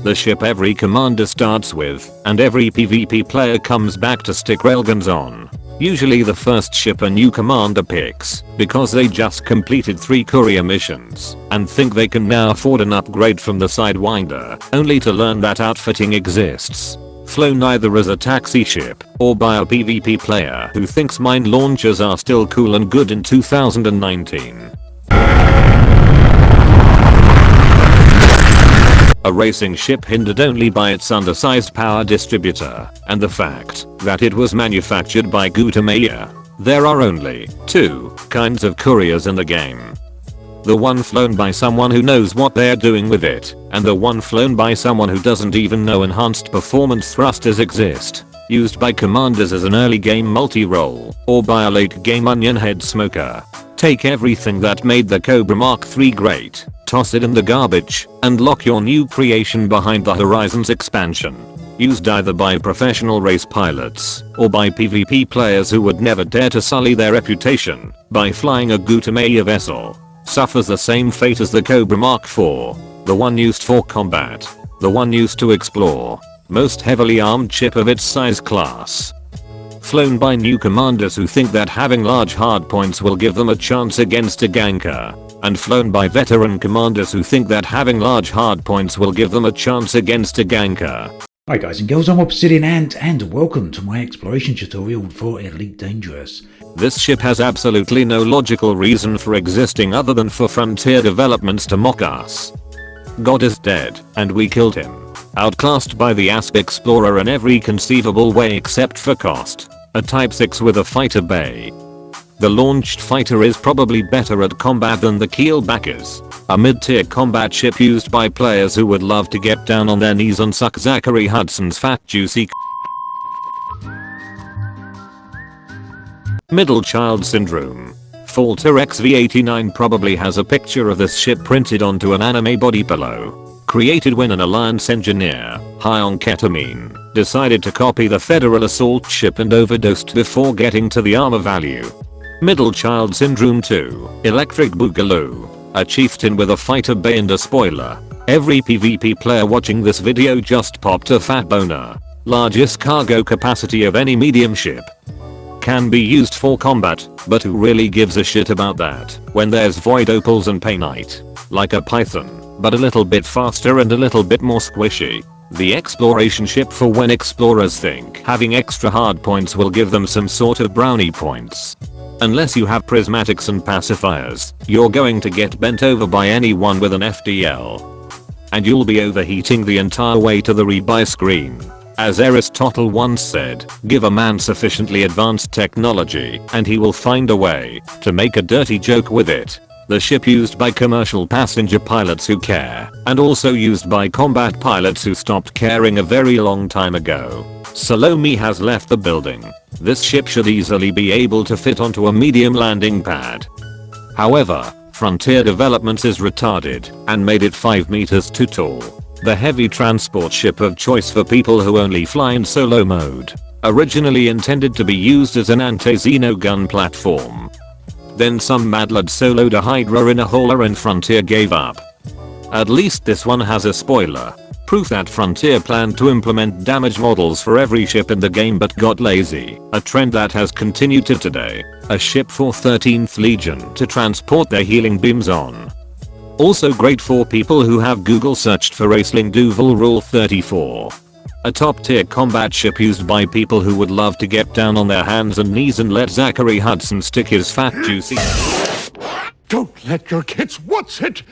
The ship every commander starts with, and every PvP player comes back to stick railguns on. Usually the first ship a new commander picks, because they just completed 3 courier missions, and think they can now afford an upgrade from the Sidewinder, only to learn that outfitting exists. Flown either as a taxi ship, or by a PvP player who thinks mine launchers are still cool and good in 2019. A racing ship hindered only by its undersized power distributor, and the fact that it was manufactured by Gutamaya. There are only 2 kinds of couriers in the game. The one flown by someone who knows what they're doing with it, and the one flown by someone who doesn't even know enhanced performance thrusters exist. Used by commanders as an early game multi-role, or by a late game onion head smoker. Take everything that made the Cobra Mark III great, toss it in the garbage, and lock your new creation behind the Horizons expansion. Used either by professional race pilots, or by PvP players who would never dare to sully their reputation by flying a Gutamaya vessel. Suffers the same fate as the Cobra Mark IV, the one used for combat, the one used to explore, most heavily armed ship of its size class. Flown by new commanders who think that having large hardpoints will give them a chance against a ganker, and flown by veteran commanders who think that having large hardpoints will give them a chance against a ganker. Hi guys and girls, I'm Obsidian and welcome to my exploration tutorial for Elite Dangerous. This ship has absolutely no logical reason for existing other than for Frontier developments to mock us. God is dead, and we killed him. Outclassed by the Asp Explorer in every conceivable way except for cost. A Type 6 with a fighter bay. The launched fighter is probably better at combat than the Keelback is. A mid-tier combat ship used by players who would love to get down on their knees and suck Zachary Hudson's fat juicy Middle child syndrome. Falter XV89 probably has a picture of this ship printed onto an anime body pillow. Created when an Alliance engineer, high on ketamine, decided to copy the Federal assault ship and overdosed before getting to the armor value. Middle child syndrome 2. Electric Boogaloo. A chieftain with a fighter bay and a spoiler. Every PvP player watching this video just popped a fat boner. Largest cargo capacity of any medium ship. Can be used for combat, but who really gives a shit about that when there's void opals and painite? Like a Python, but a little bit faster and a little bit more squishy. The exploration ship for when explorers think having extra hard points will give them some sort of brownie points. Unless you have prismatics and pacifiers, you're going to get bent over by anyone with an FDL. And you'll be overheating the entire way to the rebuy screen. As Aristotle once said, give a man sufficiently advanced technology and he will find a way to make a dirty joke with it. The ship used by commercial passenger pilots who care, and also used by combat pilots who stopped caring a very long time ago. Salome has left the building. This ship should easily be able to fit onto a medium landing pad. However, Frontier Developments is retarded and made it 5 meters too tall. The heavy transport ship of choice for people who only fly in solo mode. Originally intended to be used as an anti-Xeno gun platform. Then some mad lad soloed a Hydra in a hauler and Frontier gave up. At least this one has a spoiler. Proof that Frontier planned to implement damage models for every ship in the game but got lazy. A trend that has continued to today. A ship for 13th Legion to transport their healing beams on. Also great for people who have Google searched for Raceling Duval Rule 34. A top tier combat ship used by people who would love to get down on their hands and knees and let Zachary Hudson stick his fat juicy. Don't let your kids watch it!